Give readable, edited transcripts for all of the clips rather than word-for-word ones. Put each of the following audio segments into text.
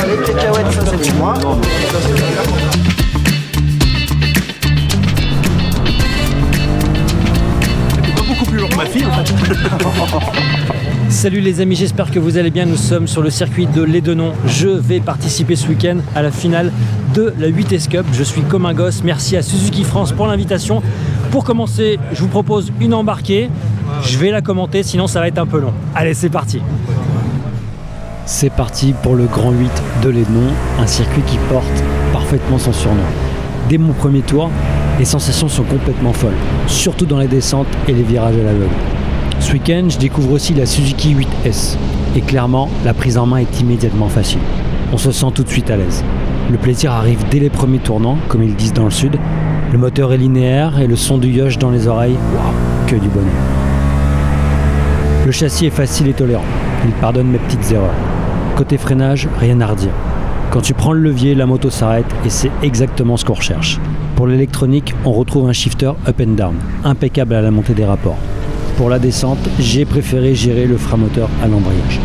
les cacahuètes, ça c'est pour moi. C'est pas beaucoup plus long que ma fille en fait. Salut les amis, j'espère que vous allez bien. Nous sommes sur le circuit de Lédenon. Je vais participer ce week-end à la finale de la 8S Cup. Je suis comme un gosse. Merci à Suzuki France pour l'invitation. Pour commencer, je vous propose une embarquée. Je vais la commenter, sinon ça va être un peu long. Allez, c'est parti. C'est parti pour le Grand 8 de Lédenon, un circuit qui porte parfaitement son surnom. Dès mon premier tour, les sensations sont complètement folles, surtout dans les descentes et les virages à l'aveugle. Ce week-end, je découvre aussi la Suzuki 8S. Et clairement, la prise en main est immédiatement facile. On se sent tout de suite à l'aise. Le plaisir arrive dès les premiers tournants, comme ils disent dans le sud. Le moteur est linéaire et le son du yoche dans les oreilles, waouh, que du bonheur. Le châssis est facile et tolérant. Il pardonne mes petites erreurs. Côté freinage, rien à redire. Quand tu prends le levier, la moto s'arrête et c'est exactement ce qu'on recherche. Pour l'électronique, on retrouve un shifter up and down, impeccable à la montée des rapports. Pour la descente, j'ai préféré gérer le frein moteur à l'embrayage.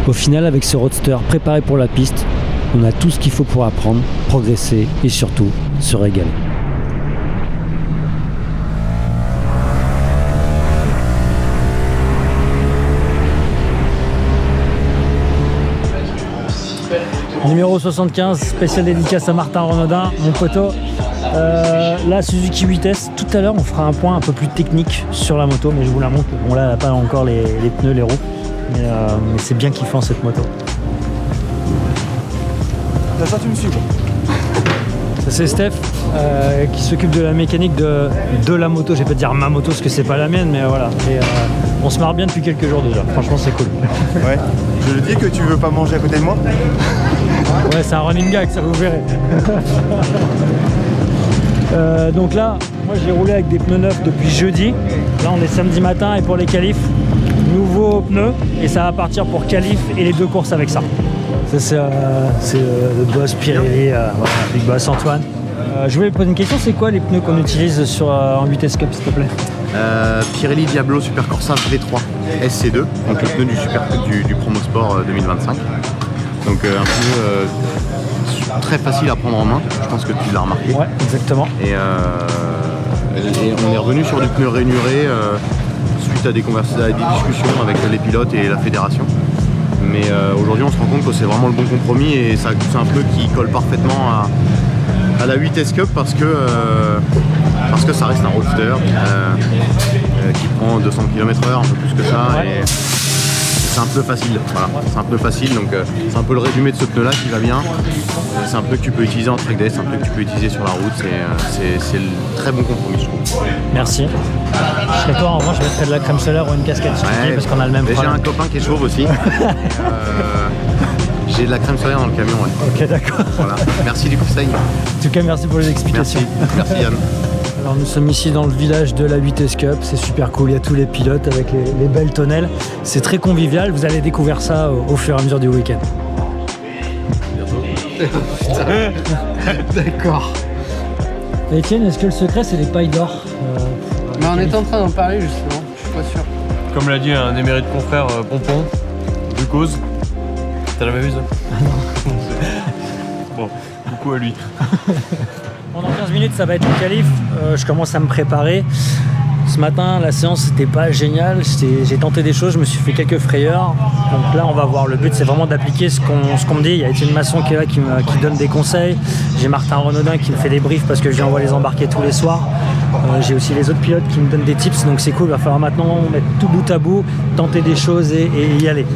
Au final, avec ce roadster préparé pour la piste, on a tout ce qu'il faut pour apprendre, progresser et surtout se régaler. Numéro 75, spécial dédicace à Martin Renaudin, mon poteau. La Suzuki 8S, tout à l'heure on fera un point un peu plus technique sur la moto, mais je vous la montre. Bon là elle n'a pas encore les pneus, les roues, mais c'est bien kiffant cette moto. Ça tu me suis. Ça c'est Steph qui s'occupe de la mécanique de la moto. Je vais pas dire ma moto parce que c'est pas la mienne, mais voilà. Et, on se marre bien depuis quelques jours déjà, franchement c'est cool. Ouais, je le dis que tu veux pas manger à côté de moi. Ouais, c'est un running gag, ça vous verrez. Donc là, moi j'ai roulé avec des pneus neufs depuis jeudi. Là on est samedi matin et pour les qualifs, nouveaux pneus et ça va partir pour qualif et les deux courses avec ça. Ça c'est le boss Pirelli, voilà, Big Boss Antoine. Je voulais poser une question, c'est quoi les pneus qu'on utilise en 8S Cup s'il te plaît? Pirelli Diablo Super Corsa V3 SC2, donc le pneu du Promo Sport 2025. Donc un pneu très facile à prendre en main, je pense que tu l'as remarqué. Ouais, exactement. Et on est revenu sur du pneu rainuré suite à des discussions avec les pilotes et la fédération. Mais aujourd'hui on se rend compte que c'est vraiment le bon compromis et c'est un pneu qui colle parfaitement à la 8S Cup parce que ça reste un roadster qui prend 200 km/h, un peu plus que ça. Ouais. Et c'est un peu facile, voilà. C'est un peu facile, donc c'est un peu le résumé de ce pneu là qui va bien. C'est un pneu que tu peux utiliser en track day, c'est un pneu que tu peux utiliser sur la route, c'est le très bon compromis je trouve. Merci. Je serais toi en revanche, je mettrais de la crème solaire ou une casquette Suzuki parce qu'on a le même problème. J'ai un copain qui est chauve aussi. J'ai de la crème solaire dans le camion, ouais. Ok, d'accord. Voilà. Merci du conseil. En tout cas, merci pour les explications. Merci Yann. Alors nous sommes ici dans le village de la 8S Cup, c'est super cool, il y a tous les pilotes avec les belles tonnelles. C'est très convivial, vous allez découvrir ça au fur et à mesure du week-end. D'accord. Et Etienne, est-ce que le secret c'est les pailles d'or Mais on était en train d'en parler justement, je suis pas sûr. Comme l'a dit un émérite confrère, Pompon, glucose. T'as la même vue ça? Bon, beaucoup à lui. Pendant 15 minutes ça va être le qualif, je commence à me préparer. Ce matin la séance c'était pas génial, j'ai tenté des choses, je me suis fait quelques frayeurs. Donc là on va voir, le but c'est vraiment d'appliquer ce qu'on me dit. Il y a Étienne Masson qui est là qui donne des conseils. J'ai Martin Renaudin qui me fait des briefs parce que je lui envoie les embarquer tous les soirs. J'ai aussi les autres pilotes qui me donnent des tips, donc c'est cool, il va falloir maintenant mettre tout bout à bout, tenter des choses et y aller.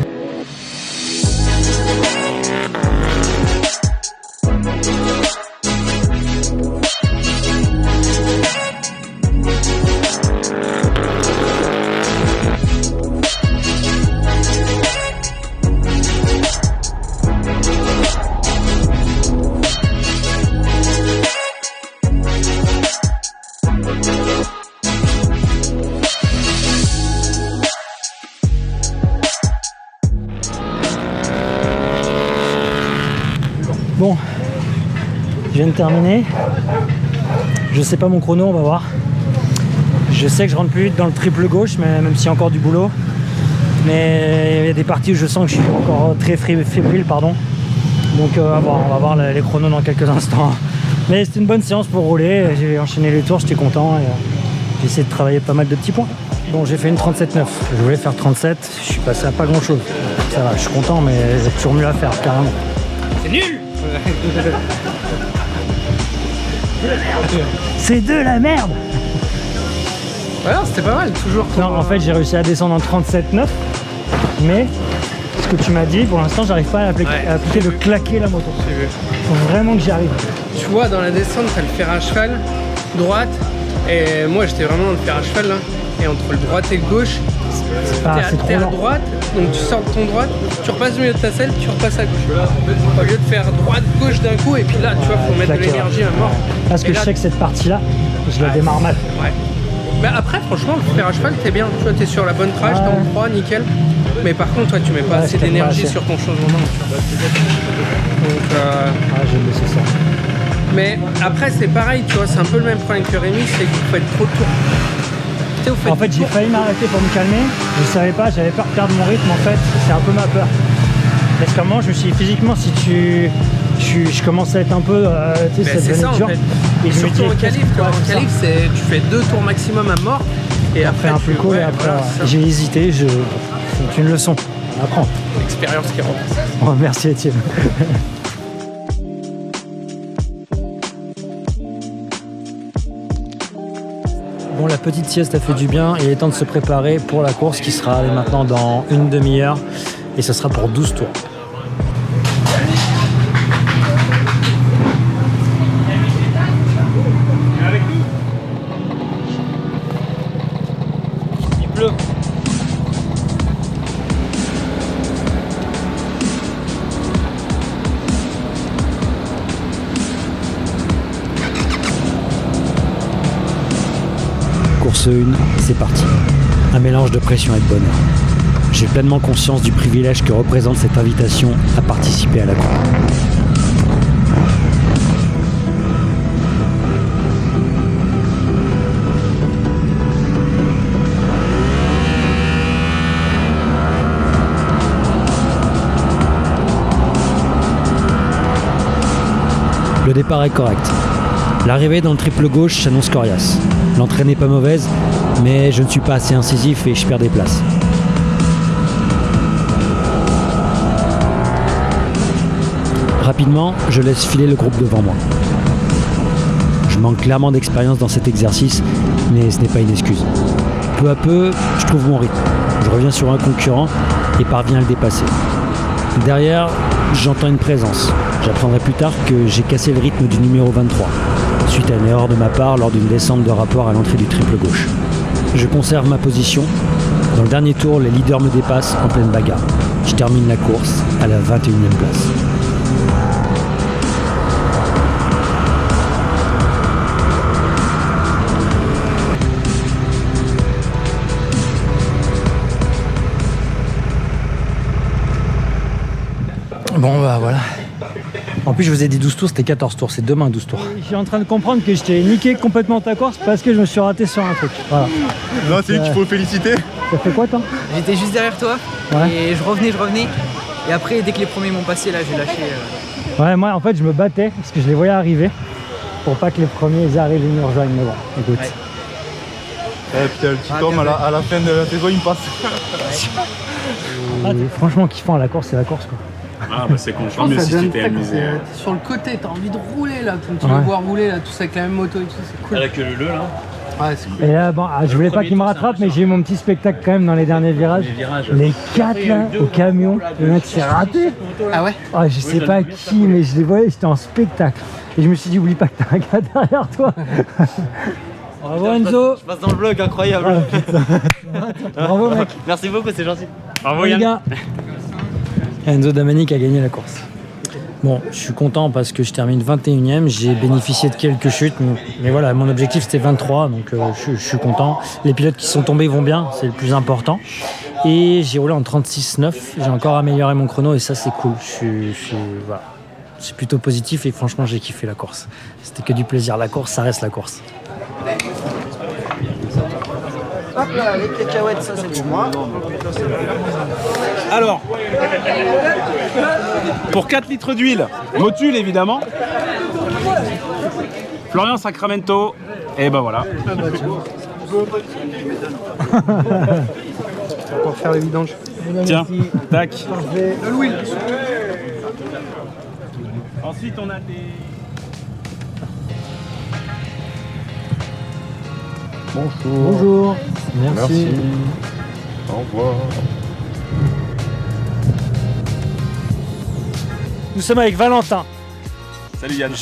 Bon, je viens de terminer. Je sais pas mon chrono, on va voir. Je sais que je rentre plus vite dans le triple gauche, mais même s'il y a encore du boulot. Mais il y a des parties où je sens que je suis encore très fébrile, pardon. Donc on va voir les chronos dans quelques instants. Mais c'était une bonne séance pour rouler. J'ai enchaîné les tours, j'étais content. Et, j'ai essayé de travailler pas mal de petits points. Bon, j'ai fait une 37,9. Je voulais faire 37. Je suis passé à pas grand chose. Ça va, je suis content, mais j'ai toujours mieux à faire, carrément. C'est nul. C'est de la merde. Ouais, non, c'était pas mal, toujours. Non, en fait, j'ai réussi à descendre en 37,9. Mais ce que tu m'as dit, pour l'instant, j'arrive pas à appliquer le claquer la moto. Faut vraiment que j'y arrive. Tu vois, dans la descente, t'as le fer à cheval, droite. Et moi, j'étais vraiment dans le fer à cheval, là. Et entre le droite et le gauche, t'es à droite, donc tu sors de ton droite, tu repasses au milieu de ta selle, tu repasses à gauche. Au lieu de faire droite-gauche d'un coup, et puis là, tu vois, faut mettre de l'énergie à mort. Parce que je sais que cette partie-là, je la démarre mal. Ouais. Mais après, franchement, le fer à cheval, t'es bien. Tu vois, t'es sur la bonne trace, t'es en 3, nickel. Mais par contre, toi, tu mets pas assez d'énergie sur ton changement d'angle. Donc, j'ai laissé ça. mais après, c'est pareil, tu vois, c'est un peu le même problème que Rémi, c'est que vous faites trop de tours. En fait, j'ai failli m'arrêter pour me calmer. Je savais pas, j'avais peur de perdre mon rythme en fait. C'est un peu ma peur. Parce que moi, je me suis dit, physiquement, si je commence à être un peu, tu sais, c'est ça en dur. fait. Et je me dis, surtout en qualif, tu vois, en qualif, tu fais 2 tours maximum à mort. Et après, un peu cool. Et après, voilà, j'ai hésité. C'est une leçon. On apprend. L'expérience qui rentre. Oh, merci Étienne. Bon, la petite sieste a fait du bien. Il est temps de se préparer pour la course qui sera maintenant dans une demi-heure. Et ce sera pour 12 tours. Il pleut. Course 1, c'est parti. Un mélange de pression et de bonheur. J'ai pleinement conscience du privilège que représente cette invitation à participer à la course. Le départ est correct. L'arrivée dans le triple gauche s'annonce coriace. L'entrée n'est pas mauvaise, mais je ne suis pas assez incisif et je perds des places. Rapidement, je laisse filer le groupe devant moi. Je manque clairement d'expérience dans cet exercice, mais ce n'est pas une excuse. Peu à peu, je trouve mon rythme. Je reviens sur un concurrent et parviens à le dépasser. Derrière, j'entends une présence. J'apprendrai plus tard que j'ai cassé le rythme du numéro 23, suite à une erreur de ma part lors d'une descente de rapport à l'entrée du triple gauche. Je conserve ma position. Dans le dernier tour, les leaders me dépassent en pleine bagarre. Je termine la course à la 21e place. Bon bah voilà. En plus je vous ai dit 12 tours, c'était 14 tours, c'est demain 12 tours. Je suis en train de comprendre que je t'ai niqué complètement ta course parce que je me suis raté sur un truc. Voilà. Non, c'est lui qu'il faut féliciter. Ça fait quoi toi? J'étais juste derrière toi et je revenais. Et après dès que les premiers m'ont passé là j'ai lâché. Ouais, moi en fait je me battais parce que je les voyais arriver pour pas que les premiers ils arrivent et me rejoignent. Mais bon, écoute. Ouais. Eh putain, le petit Tom à la fin de la saison il me passe. Franchement kiffant la course, c'est la course quoi. Ah bah c'est con, je mieux si tu t'es amusé. T'es sur le côté, t'as envie de rouler là, comme tu veux voir rouler là, tout ça avec la même moto et tout, c'est cool. Avec le là. Ouais, c'est cool. Et là, bon, je voulais pas qu'il me rattrape, mais j'ai eu mon petit spectacle quand même dans les derniers virages. Les 4 là, au camion, le mec s'est raté. Ah ouais? Oh, je sais pas qui, mais je les voyais, j'étais en spectacle. Et je me suis dit, oublie pas que t'as un gars derrière toi. Bravo Enzo. Je passe dans le vlog, incroyable. Bravo mec. Merci beaucoup, c'est gentil. Bravo les gars. Enzo Damanic a gagné la course. Bon, je suis content parce que je termine 21ème, j'ai bénéficié de quelques chutes, mais voilà, mon objectif c'était 23, donc je suis content. Les pilotes qui sont tombés vont bien, c'est le plus important. Et j'ai roulé en 36,9, j'ai encore amélioré mon chrono et ça c'est cool. Voilà. C'est plutôt positif et franchement j'ai kiffé la course. C'était que du plaisir, la course ça reste la course. Hop là, les cacahuètes, ça c'est pour moi. Alors, pour 4 litres d'huile, Motul évidemment. Florian Sacramento, et ben voilà. Pour faire les vidanges. Tiens, tac. De l'huile. Ensuite, on a des... Bonjour. Merci. Au revoir. Nous sommes avec Valentin. Salut Yann.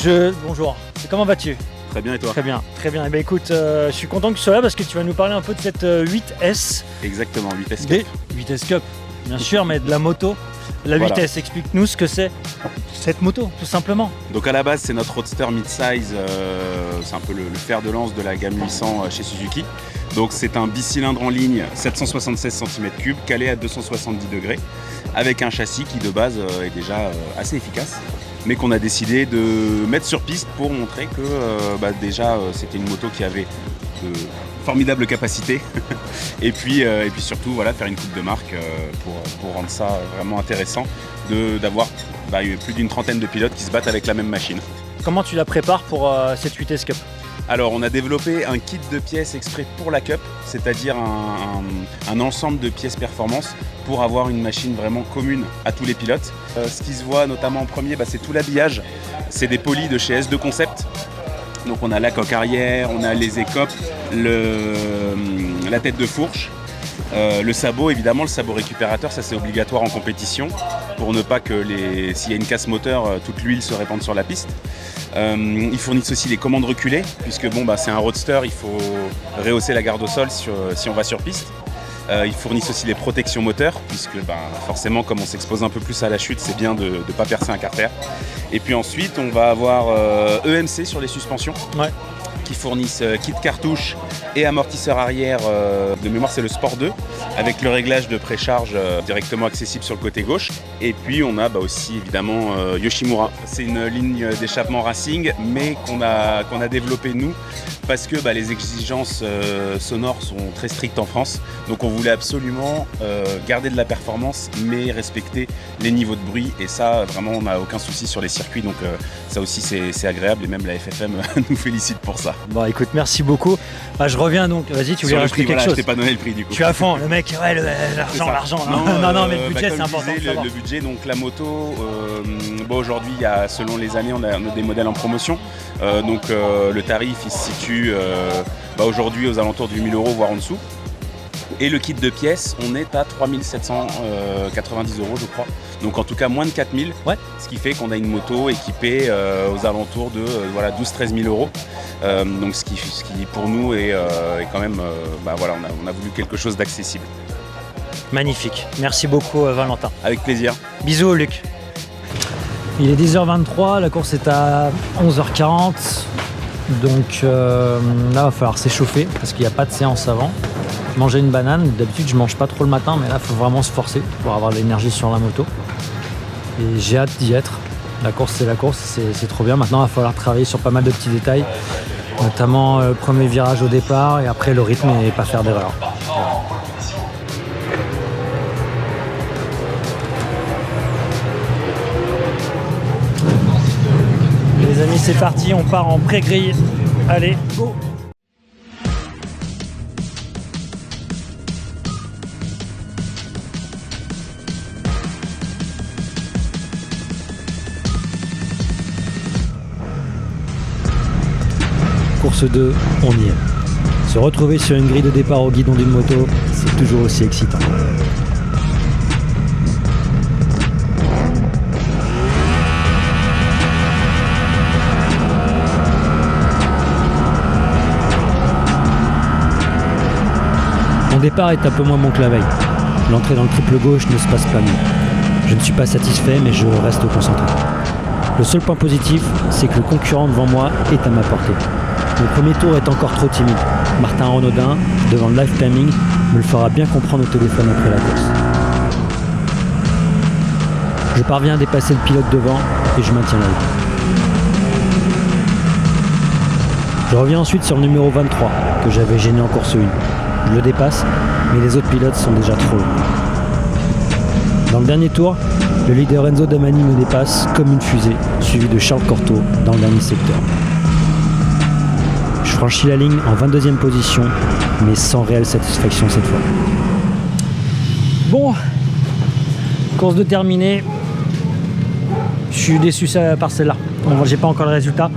Bonjour. Comment vas-tu? Très bien et toi? Très bien, très bien. Eh ben, écoute, je suis content que tu sois là parce que tu vas nous parler un peu de cette 8S. Exactement, 8S Cup. 8S Cup, bien sûr, mais de la moto. La 8S, explique-nous ce que c'est cette moto, tout simplement. Donc à la base, c'est notre roadster mid-size, c'est un peu le fer de lance de la gamme 800 chez Suzuki. Donc c'est un bicylindre en ligne 776 cm3 calé à 270 degrés avec un châssis qui de base est déjà assez efficace, mais qu'on a décidé de mettre sur piste pour montrer que déjà c'était une moto qui avait de formidables capacités et puis surtout voilà, faire une coupe de marque pour rendre ça vraiment intéressant d'avoir plus d'une trentaine de pilotes qui se battent avec la même machine. Comment tu la prépares pour cette 8S Cup? Alors on a développé un kit de pièces exprès pour la Cup, c'est-à-dire un ensemble de pièces performance pour avoir une machine vraiment commune à tous les pilotes. Ce qui se voit notamment en premier, c'est tout l'habillage. C'est des polis de chez S2 Concept. Donc on a la coque arrière, on a les écopes, la tête de fourche, le sabot évidemment, le sabot récupérateur, ça c'est obligatoire en compétition pour ne pas que s'il y a une casse moteur, toute l'huile se répande sur la piste. Ils fournissent aussi les commandes reculées puisque c'est un roadster, il faut rehausser la garde au sol si on va sur piste. Ils fournissent aussi les protections moteurs puisque forcément comme on s'expose un peu plus à la chute, c'est bien de ne pas percer un carter. Et puis ensuite on va avoir EMC sur les suspensions. Ouais. Qui fournissent kit cartouche et amortisseur arrière, de mémoire c'est le Sport 2, avec le réglage de précharge directement accessible sur le côté gauche. Et puis on a aussi évidemment Yoshimura. C'est une ligne d'échappement racing, mais qu'on a développé nous, parce que les exigences sonores sont très strictes en France. Donc on voulait absolument garder de la performance, mais respecter les niveaux de bruit. Et ça, vraiment, on n'a aucun souci sur les circuits. Donc ça aussi, c'est agréable. Et même la FFM nous félicite pour ça. Bon, écoute, merci beaucoup. Je reviens donc. Vas-y, tu voulais rajouter quelque chose? Je t'ai pas donné le prix du coup. Tu es à fond, le mec, ouais, l'argent. Non, mais le budget, c'est important. Le budget, donc la moto, aujourd'hui, selon les années, on a des modèles en promotion. Donc le tarif, il se situe aujourd'hui aux alentours du 1000 €, voire en dessous. Et le kit de pièces, on est à 3790 € je crois. Donc en tout cas moins de 4000, ouais. Ce qui fait qu'on a une moto équipée aux alentours de 12-13 000 €. Donc ce qui pour nous est quand même, on a voulu quelque chose d'accessible. Magnifique, merci beaucoup Valentin. Avec plaisir. Bisous Luc. Il est 10h23, la course est à 11h40. Donc là, il va falloir s'échauffer parce qu'il n'y a pas de séance avant. Manger une banane, d'habitude je mange pas trop le matin, mais là il faut vraiment se forcer pour avoir de l'énergie sur la moto. Et j'ai hâte d'y être. La course c'est la course, c'est trop bien. Maintenant il va falloir travailler sur pas mal de petits détails, notamment le premier virage au départ et après le rythme et pas faire d'erreur. Les amis, c'est parti, on part en pré-grille. Allez, go! Course 2, on y est. Se retrouver sur une grille de départ au guidon d'une moto, c'est toujours aussi excitant. Mon départ est un peu moins bon que la veille. L'entrée dans le triple gauche ne se passe pas mieux. Je ne suis pas satisfait, mais je reste concentré. Le seul point positif, c'est que le concurrent devant moi est à ma portée. Le premier tour est encore trop timide. Martin Renaudin, devant le live timing, me le fera bien comprendre au téléphone après la course. Je parviens à dépasser le pilote devant et je maintiens la route. Je reviens ensuite sur le numéro 23, que j'avais gêné en course 1. je le dépasse, mais les autres pilotes sont déjà trop loin. Dans le dernier tour, le leader Enzo Damiani me dépasse comme une fusée, suivi de Charles Cortot dans le dernier secteur. Je franchis la ligne en 22e position, mais sans réelle satisfaction cette fois. Bon, course de terminée. Je suis déçu par celle-là. Bon, j'ai pas encore le résultat,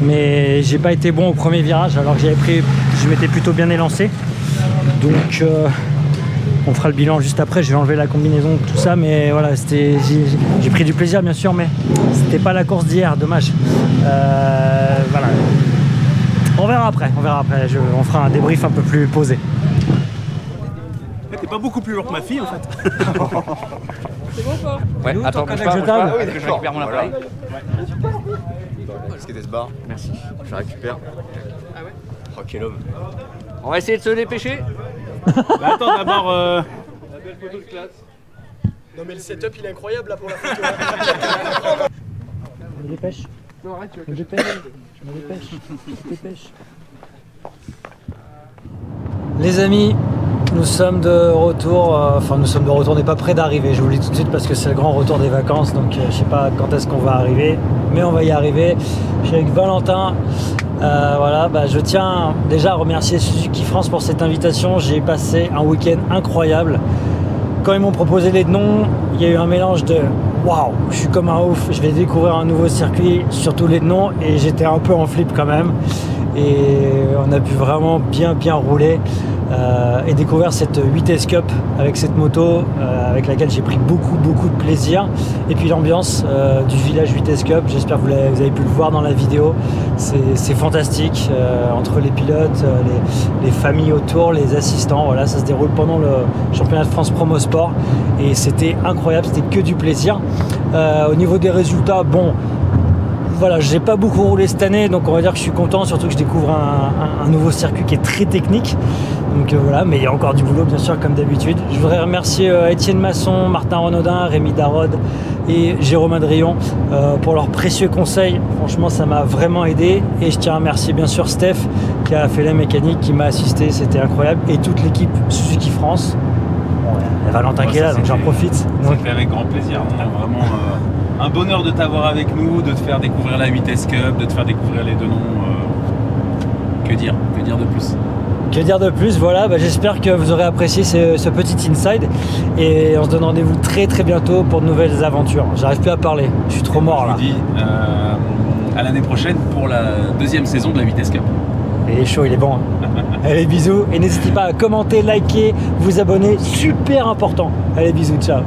mais j'ai pas été bon au premier virage alors que je m'étais plutôt bien élancé. Donc on fera le bilan juste après. Je vais enlever la combinaison, tout ça, mais voilà, j'ai pris du plaisir bien sûr, mais c'était pas la course d'hier, dommage. Voilà. On verra après. On fera un débrief un peu plus posé. T'es pas beaucoup plus lourd que ma fille en fait. C'est bon quoi? Ouais, attends, bouge pas, que je récupère mon appareil. Est-ce que t'es ce bar? Merci. Je la récupère. Ah ouais? Oh, quel homme. On va essayer de se dépêcher. Bah, attends d'abord. La belle photo de classe. Non mais le setup il est incroyable là pour la photo. Je me dépêche. Non arrête, tu vas Je me dépêche. Je me dépêche. Les amis, nous sommes de retour, on n'est pas près d'arriver, je vous le dis tout de suite parce que c'est le grand retour des vacances, donc je sais pas quand est-ce qu'on va arriver, mais on va y arriver. Je suis avec Valentin, voilà, je tiens déjà à remercier Suzuki France pour cette invitation, j'ai passé un week-end incroyable. Quand ils m'ont proposé les noms, il y a eu un mélange de waouh, je suis comme un ouf, je vais découvrir un nouveau circuit, surtout les noms, et j'étais un peu en flip quand même. Et on a pu vraiment bien rouler et découvrir cette 8S Cup avec cette moto avec laquelle j'ai pris beaucoup de plaisir. Et puis l'ambiance du village 8S Cup, j'espère que vous avez pu le voir dans la vidéo, c'est fantastique, entre les pilotes, les familles autour, les assistants, voilà, ça se déroule pendant le championnat de France Promo Sport et c'était incroyable, c'était que du plaisir. Au niveau des résultats, bon, voilà, j'ai pas beaucoup roulé cette année, donc on va dire que je suis content, surtout que je découvre un nouveau circuit qui est très technique. Donc voilà, mais il y a encore du boulot, bien sûr, comme d'habitude. Je voudrais remercier Étienne Masson, Martin Renaudin, Rémi Darod et Jérôme Adrion pour leurs précieux conseils. Franchement, ça m'a vraiment aidé. Et je tiens à remercier bien sûr Steph qui a fait la mécanique, qui m'a assisté, c'était incroyable. Et toute l'équipe Suzuki France. Bon, il y a Valentin qui est là, donc j'en profite. Ça fait avec grand plaisir. On a vraiment un bonheur de t'avoir avec nous, de te faire découvrir la 8S Cup, de te faire découvrir les deux noms. Que dire de plus? Que dire de plus, voilà, j'espère que vous aurez apprécié ce petit inside et on se donne rendez-vous très bientôt pour de nouvelles aventures. J'arrive plus à parler, je suis trop mort là. Je vous dis à l'année prochaine pour la deuxième saison de la 8S Cup. Il est chaud, il est bon. Allez, bisous et n'hésitez pas à commenter, liker, vous abonner, super important. Allez, bisous, ciao.